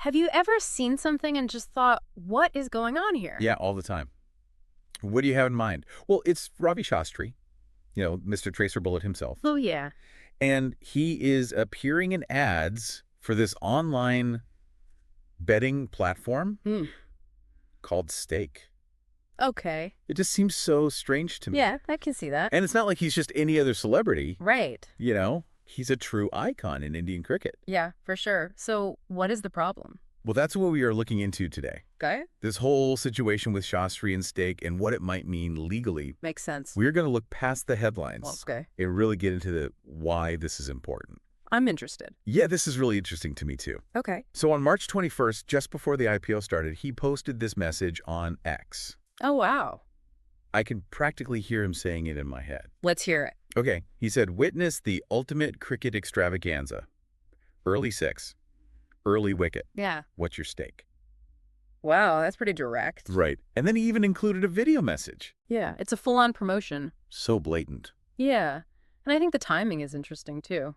Have you ever seen something and just thought, what is going on here? Yeah, all the time. What do you have in mind? Well, it's Ravi Shastri, Mr. Tracer Bullet himself. Oh, yeah. And he is appearing in ads for this online betting platform Hmm. called Stake. Okay. It just seems so strange to me. Yeah, I can see that. And it's not like he's just any other celebrity. Right. He's a true icon in Indian cricket. Yeah, for sure. So what is the problem? Well, that's what we are looking into today. Okay. This whole situation with Shastri and Stake and what it might mean legally. Makes sense. We're going to look past the headlines Okay. and really get into why this is important. I'm interested. Yeah, this is really interesting to me too. Okay. So on March 21st, just before the IPO started, he posted this message on X. Oh, wow. I can practically hear him saying it in my head. Let's hear it. Okay, he said, "Witness the ultimate cricket extravaganza. Early six, early wicket. Yeah. What's your stake?" Wow, that's pretty direct. Right. And then he even included a video message. Yeah, it's a full-on promotion. So blatant. Yeah. And I think the timing is interesting, too.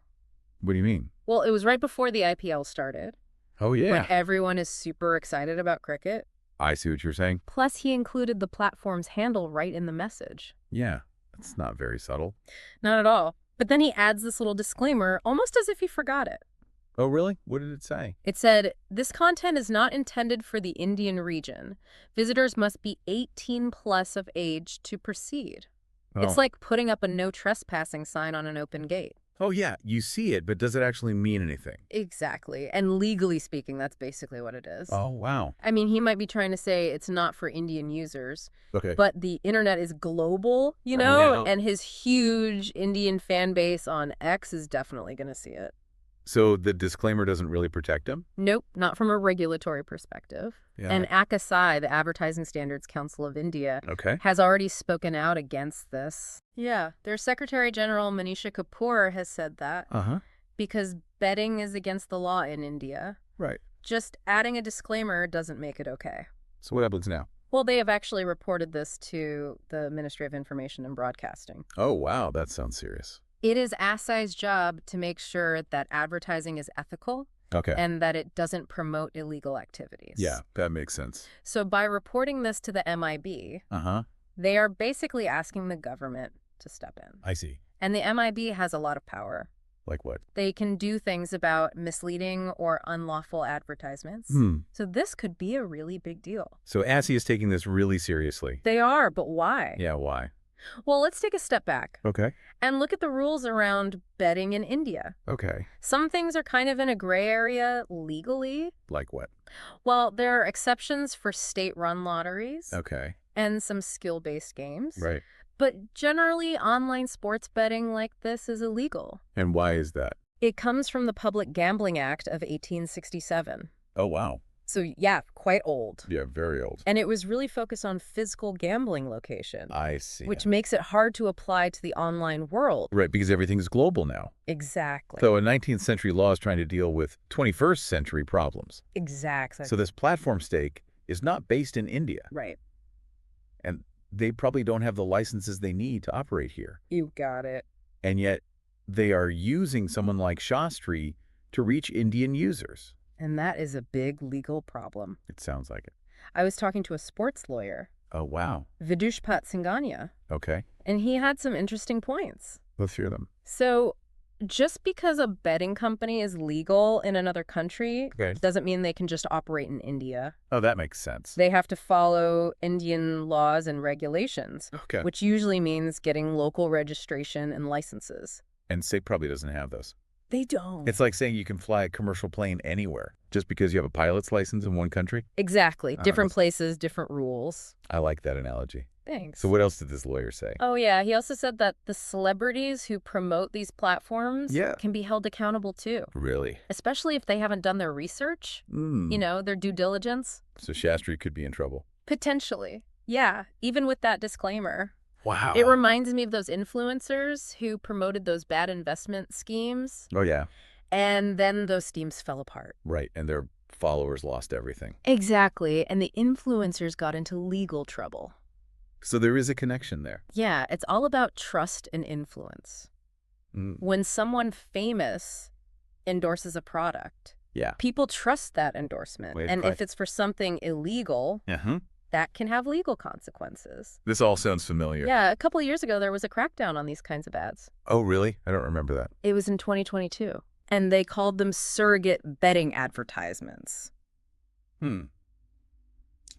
What do you mean? Well, it was right before the IPL started. Oh, When yeah. everyone is super excited about cricket. I see what you're saying. Plus, he included the platform's handle right in the message. Yeah, that's not very subtle. Not at all. But then he adds this little disclaimer, almost as if he forgot it. Oh, really? What did it say? It said, "This content is not intended for the Indian region. Visitors must be 18 plus of age to proceed." Oh. It's like putting up a no trespassing sign on an open gate. Oh, yeah, you see it, but does it actually mean anything? Exactly. And legally speaking, that's basically what it is. Oh, wow. I mean, he might be trying to say it's not for Indian users, Okay. but the internet is global, Yeah. and his huge Indian fan base on X is definitely going to see it. So the disclaimer doesn't really protect him? Nope, not from a regulatory perspective. Yeah. And ACSI, the Advertising Standards Council of India, Okay. has already spoken out against this. Yeah, their Secretary General Manisha Kapoor has said that Uh-huh. because betting is against the law in India. Right. Just adding a disclaimer doesn't make it okay. So what happens now? Well, they have actually reported this to the Ministry of Information and Broadcasting. Oh, wow, that sounds serious. It is ASI's job to make sure that advertising is ethical Okay. and that it doesn't promote illegal activities. Yeah, that makes sense. So by reporting this to the MIB, Uh-huh. they are basically asking the government to step in. I see. And the MIB has a lot of power. Like what? They can do things about misleading or unlawful advertisements. So this could be a really big deal. So ASI is taking this really seriously. They are, but why? Yeah, why? Well, let's take a step back Okay. and look at the rules around betting in India. Okay. Some things are kind of in a gray area legally. Like what? Well, there are exceptions for state-run lotteries Okay. and some skill-based games. Right. But generally, online sports betting like this is illegal. And why is that? It comes from the Public Gambling Act of 1867. Oh, wow. So yeah, quite old. Yeah, very old. And it was really focused on physical gambling location, I see. which makes it hard to apply to the online world. Right, because everything's global now. Exactly. So a 19th century law is trying to deal with 21st century problems. Exactly. So this platform stake is not based in India. Right. And they probably don't have the licenses they need to operate here. You got it. And yet they are using someone like Shastri to reach Indian users. And that is a big legal problem. It sounds like it. I was talking to a sports lawyer, Oh, wow. Vidushpat Singhania, Okay. and he had some interesting points. Let's hear them. So just because a betting company is legal in another country Okay. doesn't mean they can just operate in India. Oh, that makes sense. They have to follow Indian laws and regulations, Okay. which usually means getting local registration and licenses. And Stake probably doesn't have those. They don't. It's like saying you can fly a commercial plane anywhere just because you have a pilot's license in one country. Exactly. Oh, Different that's- places, different rules. I like that analogy. Thanks. So what else did this lawyer say? Oh, yeah. He also said that the celebrities who promote these platforms Yeah. can be held accountable, too, Really? especially if they haven't done their research, their due diligence. So Shastri could be in trouble. Potentially. Yeah, even with that disclaimer. Wow. It reminds me of those influencers who promoted those bad investment schemes, Oh, yeah. and then those schemes fell apart. Right. And their followers lost everything. Exactly, and the influencers got into legal trouble. So there is a connection there. Yeah, it's all about trust and influence. Mm. When someone famous endorses a product, Yeah. People trust that endorsement. Wait, And right. if it's for something illegal, Uh-huh. that can have legal consequences. This all sounds familiar. Yeah, a couple of years ago, there was a crackdown on these kinds of ads. Oh, really? I don't remember that. It was in 2022. And they called them surrogate betting advertisements.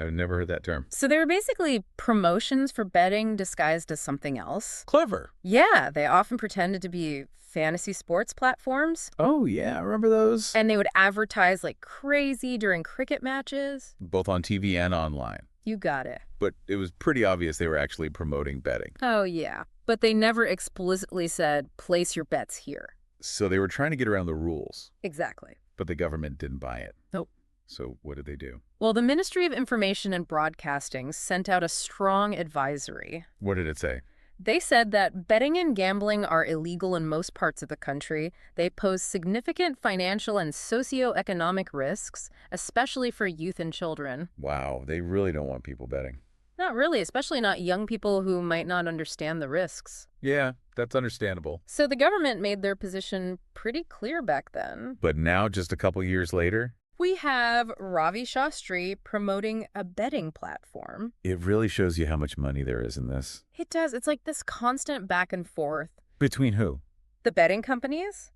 I've never heard that term. So they were basically promotions for betting disguised as something else. Clever. Yeah, they often pretended to be fantasy sports platforms. Oh, yeah, I remember those. And they would advertise like crazy during cricket matches. Both on TV and online. You got it. But it was pretty obvious they were actually promoting betting. Oh, yeah. But they never explicitly said, place your bets here. So they were trying to get around the rules, Exactly. but the government didn't buy it. Nope. So what did they do? Well, the Ministry of Information and Broadcasting sent out a strong advisory. What did it say? They said that betting and gambling are illegal in most parts of the country. They pose significant financial and socioeconomic risks, especially for youth and children. Wow, they really don't want people betting. Not really, especially not young people who might not understand the risks. Yeah, that's understandable. So the government made their position pretty clear back then. But now, just a couple years later, We have Ravi Shastri promoting a betting platform. it really shows you how much money there is in this. It does. It's like this constant back and forth. Between who? The betting companies,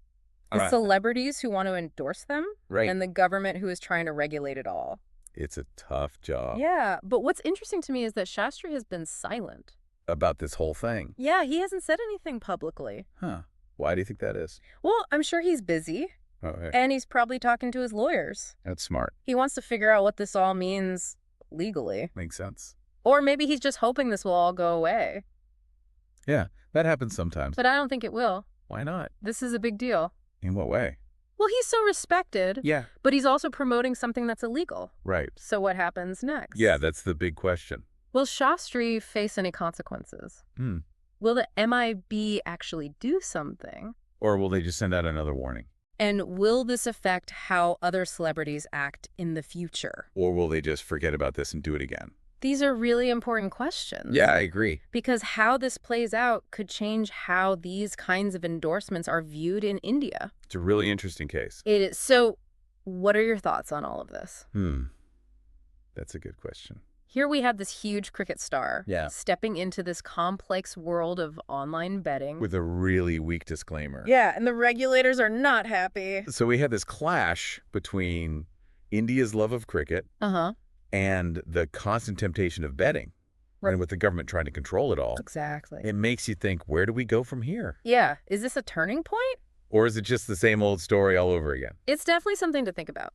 the Alright. celebrities who want to endorse them, Right. and the government who is trying to regulate it all. It's a tough job. Yeah, but what's interesting to me is that Shastri has been silent. About this whole thing. Yeah, he hasn't said anything publicly. Huh. Why do you think that is? Well, I'm sure he's busy, Oh, hey, and he's probably talking to his lawyers. that's smart. He wants to figure out what this all means legally. Makes sense. Or maybe he's just hoping this will all go away. Yeah, that happens sometimes. But I don't think it will. Why not? This is a big deal. In what way? Well, he's so respected, Yeah. but he's also promoting something that's illegal. Right. So what happens next? Yeah, that's the big question. Will Shastri face any consequences? Hmm. Will the MIB actually do something? Or will they just send out another warning? And will this affect how other celebrities act in the future? Or will they just forget about this and do it again? These are really important questions. Yeah, I agree. Because how this plays out could change how these kinds of endorsements are viewed in India. It's a really interesting case. It is. So what are your thoughts on all of this? That's a good question. Here we have this huge cricket star Yeah. stepping into this complex world of online betting. With a really weak disclaimer. Yeah, and the regulators are not happy. So we had this clash between India's love of cricket Uh-huh. and the constant temptation of betting. Right. And with the government trying to control it all, Exactly. it makes you think, where do we go from here? Yeah. Is this a turning point? Or is it just the same old story all over again? It's definitely something to think about.